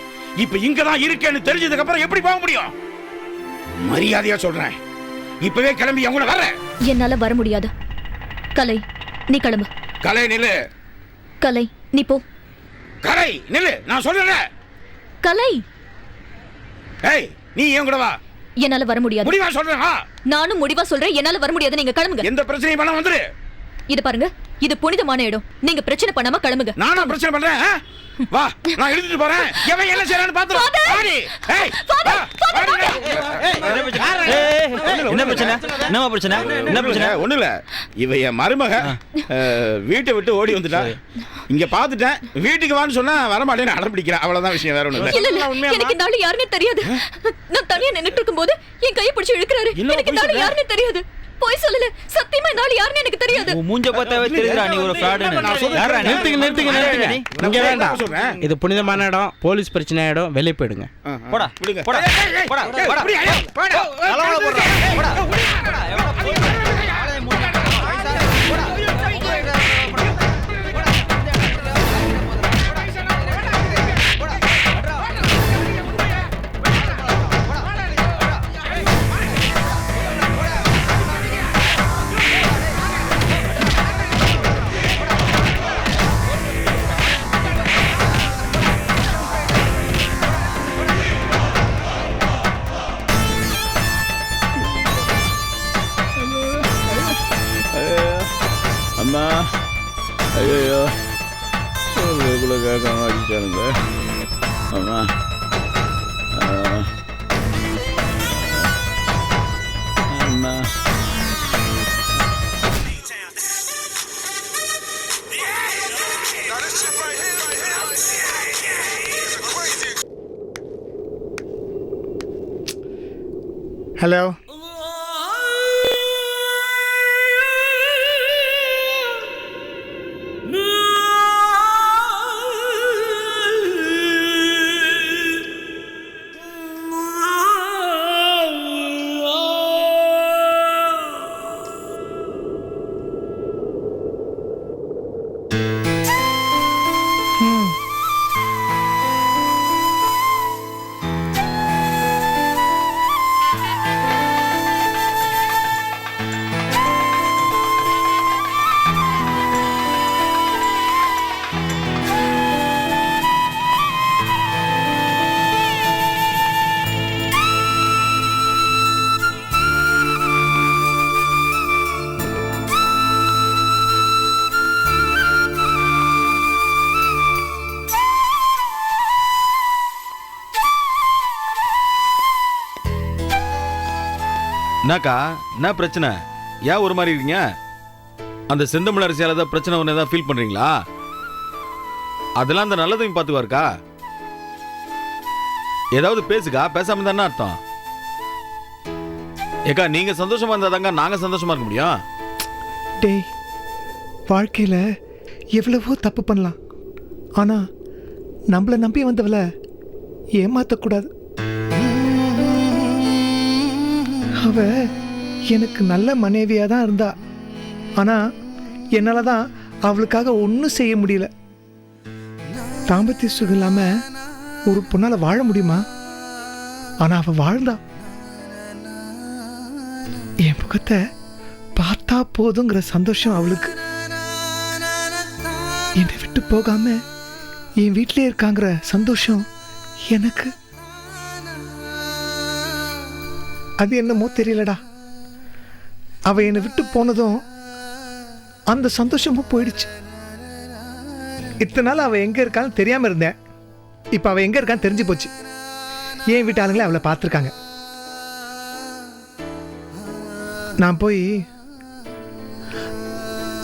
இப்ப இங்கதான் இருக்கேன்னு தெரிஞ்சதுக்கு அப்புறம் எப்படி போக முடியும்? மரியாதையா சொல்றேன், இப்பவே கிளம்பி அவங்கள வர. என்னால வர முடியாது. கலை, நீ கிளம்பு. கலை நில்லு. கலை, நீ போ. கலை நில்லு, நான் சொல்றேன். கலை, ஏய் நீ ஏன் கூட வா. என்னால வர முடியாது. முடிவா சொல்றேன். நானும் முடிவா சொல்றேன், என்னால வர முடியாது. நீங்க கிளம்புங்க. எந்த பிரச்சனையும் பண்ண வந்துரு. இது பாருங்க, இது புனிதமான இடம். நீங்க பிரச்சனை பண்ணாம கிளம்புங்க. நானா பிரச்சனை பண்றேன்? வா, நான் எடுத்துட்டு போறேன். எவன் என்ன செய்யறான்னு பாத்துறோம். வாடி. ஏய் என்ன பிரச்சனை? என்னமா பிரச்சனை? என்ன பிரச்சனை? ஒண்ணு இல்ல, இவ என் மருமக வீட்டை விட்டு ஓடி வந்துட்டா. இங்க பாத்துட்டேன், வீட்டுக்கு வான்னு சொன்னா வரமாட்டேன்னு அடம் பிடிக்கிறா. அவ்வளவுதான் விஷயம், வேற ஒண்ணு இல்ல. எனக்கு இந்த ஆளு யாருன்னு தெரியாது. நான் தனியா நின்னுட்டு இருக்கும்போது என் கையை பிடிச்சு இழுக்கிறாரு. எனக்கு இந்த ஆளு யாருன்னு தெரியாது. போய் சொல்லல, சத்தியமா இந்த ஆளு யாருன்னு எனக்கு தெரியாது. மூஞ்ச பார்த்தாவே தெரியுதுடா நீ ஒரு ஃப்ராடுன்னு. நிறுத்துங்க. இங்க வேண்டாம். இது புனிதமான இடம், போலீஸ் பிரச்சனை இடம். வெளியே போயிடுங்க. போடா விடுங்க. போடா போடா போடா அம்மா, ஐயோ கூட கேட்காம வச்சுட்டானுங்க. அம்மா, அம்மா. ஹலோ. என்னக்கா என்ன பிரச்சனை? ஏன் ஒரு மாதிரி இருக்கீங்க? அந்த செந்தமிழ் அரசியால் ஏதாவது பிரச்சனை ஒன்று ஏதாவது ஃபீல் பண்ணுறீங்களா? அதெல்லாம் அந்த நல்லதையும் பார்த்துக்குவாருக்கா. ஏதாவது பேசுக்கா, பேசாம தானே அர்த்தம். ஏக்கா நீங்க சந்தோஷமா இருந்தா தாங்க நாங்க சந்தோஷமா இருக்க முடியும். டேய், வாழ்க்கையில் எவ்வளவோ தப்பு பண்ணலாம், ஆனால் நம்மளை நம்பி வந்தவளை ஏமாற்றக்கூடாது. அவ எனக்கு நல்ல மனைவியாக தான் இருந்தா, ஆனால் என்னால் தான் அவளுக்காக ஒன்றும் செய்ய முடியல. தாம்பத்திய சுகம் இல்லாமல் ஒரு பொண்ணால் வாழ முடியுமா? ஆனால் அவள் வாழ்ந்தா. என் முகத்தை பார்த்தா போதுங்கிற சந்தோஷம் அவளுக்கு. என்னை விட்டு போகாம என் வீட்டிலே இருக்காங்கிற சந்தோஷம் எனக்கு. அது என்னமோ தெரியலடா, அவ என்னை விட்டு போனதும் அந்த சந்தோஷமும் போயிடுச்சு. இத்தனை நாள் அவ எங்க இருக்கான்னு தெரியாம இருந்தேன். இப்ப அவ எங்க இருக்கான்னு தெரிஞ்சு போச்சு. என் வீட்டு ஆளுங்களே அவளை பார்த்துருக்காங்க. நான் போய்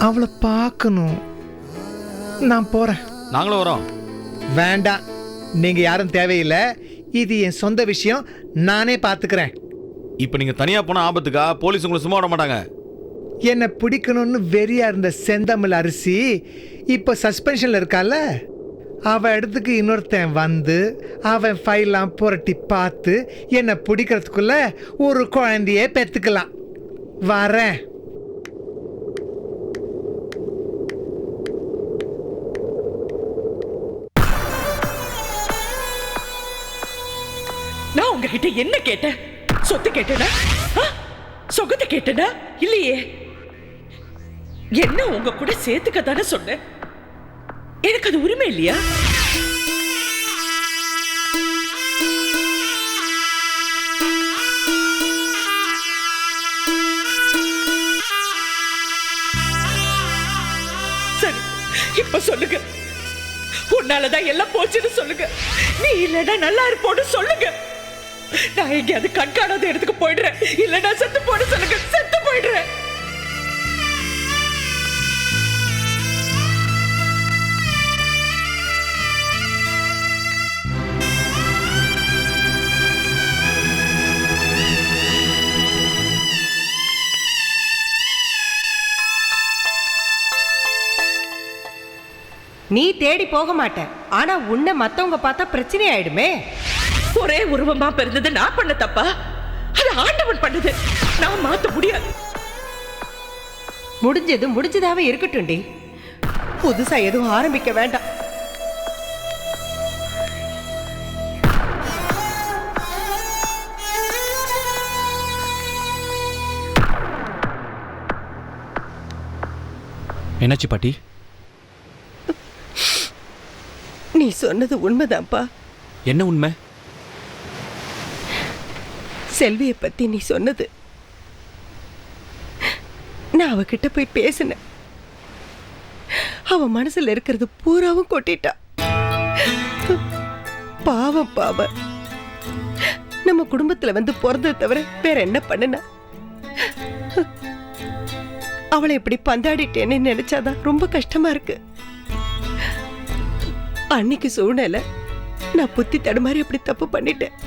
அவளை பார்க்கணும். நான் போறேன். நாங்களும் வரோம். வேண்டாம், நீங்க யாரும் தேவையில்லை. இது என் சொந்த விஷயம், நானே பார்த்துக்கிறேன். இப்போ நீங்க தனியா போன ஆபத்துக்கா போலீஸ் உங்களை சும்மா விட மாட்டாங்க. என்னை பிடிக்கணும்னு வெறியா இருந்த செந்தமிழ் அரிசி இப்போ சஸ்பென்ஷன்ல இருக்கால, அவ இடத்துக்கு இன்னொருத்தன் வந்து அவன் ஃபைல்லாம் புரட்டி பார்த்து என்னை பிடிக்கிறதுக்குள்ள ஒரு குழந்தையே பெற்றுக்கலாம். வரேன். நான் உங்ககிட்ட என்ன கேட்டேன்? சொத்து கேட்டேனா? சொகத்தை கேட்டேனா? இல்லையே. என்ன உங்க கூட சேர்த்துக்க தானே சொன்னேன். எனக்கு அது உரிமை இல்லையா? சரி, இப்ப சொல்லுங்க. உன்னாலதான் எல்லாம் போச்சுன்னு சொல்லுங்க. நீ இல்லடா நல்லா இருப்போன்னு சொல்லுங்க. நான் எங்கேயாவது கண்காணாத இடத்துக்கு போயிடுறேன். இல்லடா செத்து போட சொல்லுங்க. செத்து போயிடுறேன். நீ தேடி போக மாட்ட, ஆனா உன்னை மத்தவங்க பார்த்தா பிரச்சனை ஆயிடுமே. ஒரே உருவமா பிறந்தது நான் பண்ண தப்பா? அது ஆண்டவன் பண்ணது. நான் மாத்த முடியாது. முடிஞ்சது முடிஞ்சதாவே இருக்கட்டும் டி. புதுசா எதுவும் ஆரம்பிக்க வேண்டாம். என்னாச்சு பாட்டி? நீ சொன்னது உண்மைதான்ப்பா. என்ன உண்மை? செல்வியை பத்தி நீ சொன்னது. நான் அவகிட்ட போய் பேசினேன். அவ மனசுல இருக்கிறது பூராவும் கொட்டிட்டா. பாவம் பாவம். நம்ம குடும்பத்துல வந்து பிறந்ததை தவிர வேற என்ன பண்ணுன? அவளை இப்படி பந்தாடிட்டேன்னு நினைச்சாதான் ரொம்ப கஷ்டமா இருக்கு. அன்னைக்கு சூழ்நிலை நான் புத்தி தடுமாறி அப்படி தப்பு பண்ணிட்டேன்.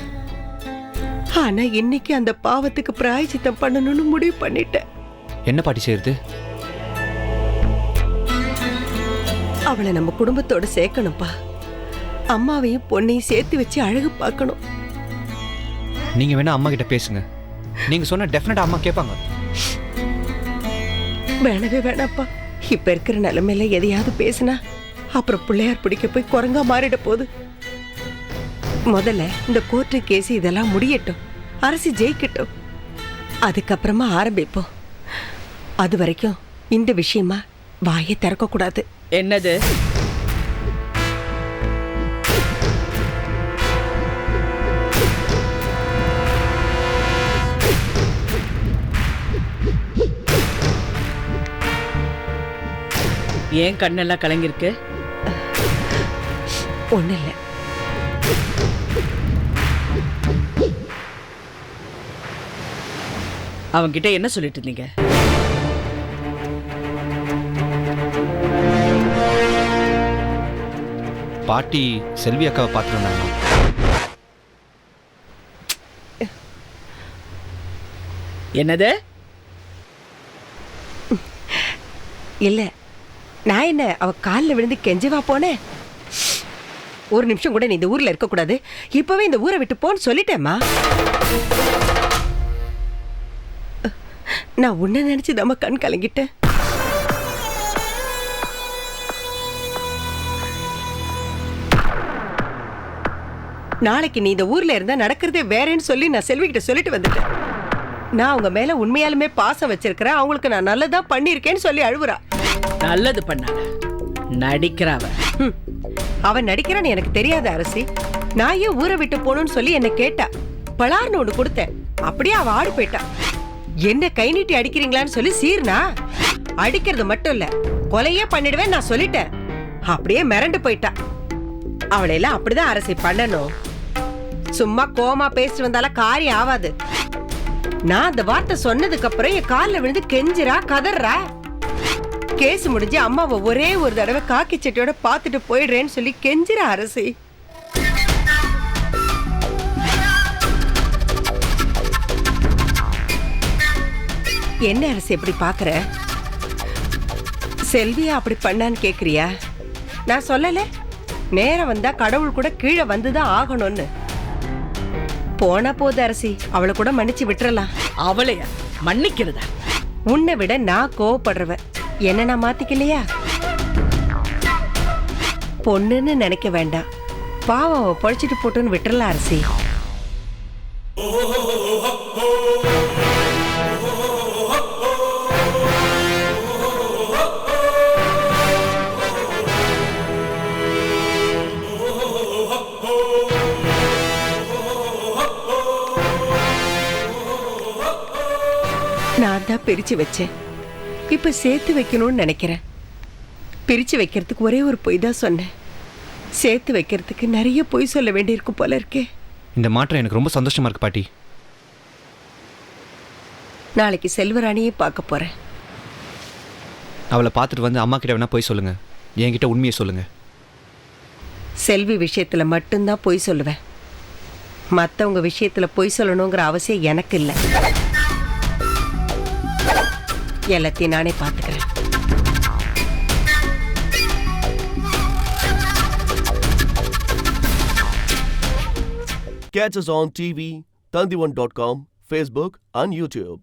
ஆனா இன்னைக்கு அந்த பாவத்துக்கு பிராயச்சித்தம் பண்ணணும்னு முடிவு பண்ணிட்டேன். என்ன பாட்டி செய்யறது? அவளை நம்ம குடும்பத்தோட சேர்க்கணும்பா. அம்மாவையும் பொண்ணையும் சேர்த்து வச்சு அழகு பார்க்கணும். நீங்க வேணா அம்மா கிட்ட பேசுங்க. நீங்க சொன்ன டெஃபினட்டா அம்மா கேட்பாங்க. வேணவே வேணாப்பா. இப்ப இருக்கிற நிலைமையில எதையாவது பேசினா அப்புறம் பிள்ளையார் பிடிக்க போய் குரங்கா மாறிட போகுது. முதல்ல இந்த கோர்ட்டு கேஸ் இதெல்லாம் முடியட்டும், அரசு ஜெயிக்கட்டும், அதுக்கப்புறமா ஆரம்பிப்போம். அது வரைக்கும் இந்த விஷயமா வாயை திறக்க கூடாது. என்னது? ஏன் கண்ணெல்லாம் கலங்கிருக்கு? ஒண்ணு இல்லை. அவன்கிட்ட என்ன சொல்லிட்டு இருந்தீங்க? பாட்டி செல்வி அக்காவை பார்த்துருந்தாங்க. என்னது? இல்ல, நான் என்ன அவ காலில் விழுந்து கெஞ்சவா போனேன்? ஒரு நிமிஷம் கூட நீ இந்த ஊர்ல இருக்க கூடாது, இப்பவே இந்த ஊரை விட்டு போன்னு சொல்லிட்டேம்மா. நான் உன்னை நினைச்சு நம்ம கண் கலங்கிட்டேன். நாளைக்கு நீ இந்த ஊர்ல இருந்தா நடக்கிறதே வேறேன்னு சொல்லி நான் செல்விகிட்ட சொல்லிட்டு வந்துட்டேன். நான் அவங்க மேல உண்மையாலுமே பாசம் வச்சிருக்கிறேன், அவங்களுக்கு நான் நல்லதா பண்ணிருக்கேன்னு சொல்லி அழுவுறா. நல்லது பண்ணால நடிக்கிறாவ. அவன் நடிக்கிறான்னு எனக்கு தெரியாத அரசி. நான் ஏன் ஊரை விட்டு போகணும்னு சொல்லி என்ன கேட்டா. பலார்னு ஒண்ணு கொடுத்தேன், அப்படியே அவ ஆடு போயிட்டா. என்ன கை நீட்டி அடிக்கிறீங்களான்னு சொல்லி சீர்னா. அடிக்கிறது மட்டும் இல்ல, கொலையே பண்ணிடுவேன் நான் சொல்லிட்டேன். அப்படியே மிரண்டு போயிட்டா. அவளையெல்லாம் அப்படிதான் அரசி பண்ணணும். சும்மா கோமா பேசிட்டு வந்தாலும் காரியம் ஆவாது. நான் அந்த வார்த்தை சொன்னதுக்கு அப்புறம் என் காலில் விழுந்து கெஞ்சிரா, கதறா. கேஸ் முடிஞ்சு அம்மாவை ஒரே ஒரு தடவை காக்கி சட்டியோட பார்த்துட்டு போயிடுறேன்னு சொல்லி கெஞ்சிரா அரசி. என்ன அரசி எப்படி பாக்குற? செல்வியா அப்படி பண்ணான்னு கேக்குறியா? நான் சொல்லல, நேரம் வந்தா கடவுள் கூட கீழே வந்துதான் ஆகணும்னு. போனா போது அரசி, அவளை கூட மன்னிச்சு விட்டுறலாம். அவளையா மன்னிக்கிறதா? உன்னை விட நான் கோவப்படுறவ. என்ன நான் மாத்திக்கலையா? பொண்ணுன்னு நினைக்க வேண்டாம், பாவம் அவ பொழைச்சிட்டு போட்டுன்னு விட்டுறலாம் அரசி. நான் தான் பிரிச்சு வச்சேன், இப்ப சேர்த்து வைக்கணும்னு நினைக்கிறேன். பிரிச்சு வைக்கிறதுக்கு ஒரே ஒரு பொய் தான் சொன்னேன், சேர்த்து வைக்கிறதுக்கு நிறைய பொய் சொல்ல வேண்டியிருக்கும் போல இருக்கே. இந்த மாற்றம் எனக்கு ரொம்ப சந்தோஷமா இருக்கு பாட்டி. நாளைக்கு செல்வராணியே பார்க்க போறேன். அவளை பார்த்துட்டு வந்து அம்மா கிட்ட வேணா போய் சொல்லுங்க, என்கிட்ட உண்மையை சொல்லுங்க. செல்வி விஷயத்துல மட்டும்தான் பொய் சொல்லுவேன், மற்றவங்க விஷயத்துல பொய் சொல்லணுங்கிற அவசியம் எனக்கு இல்லை. எல்லாத்தையும் நானே பார்த்துக்கிறேன். Catch us on TV, Tandivan.com, Facebook and YouTube.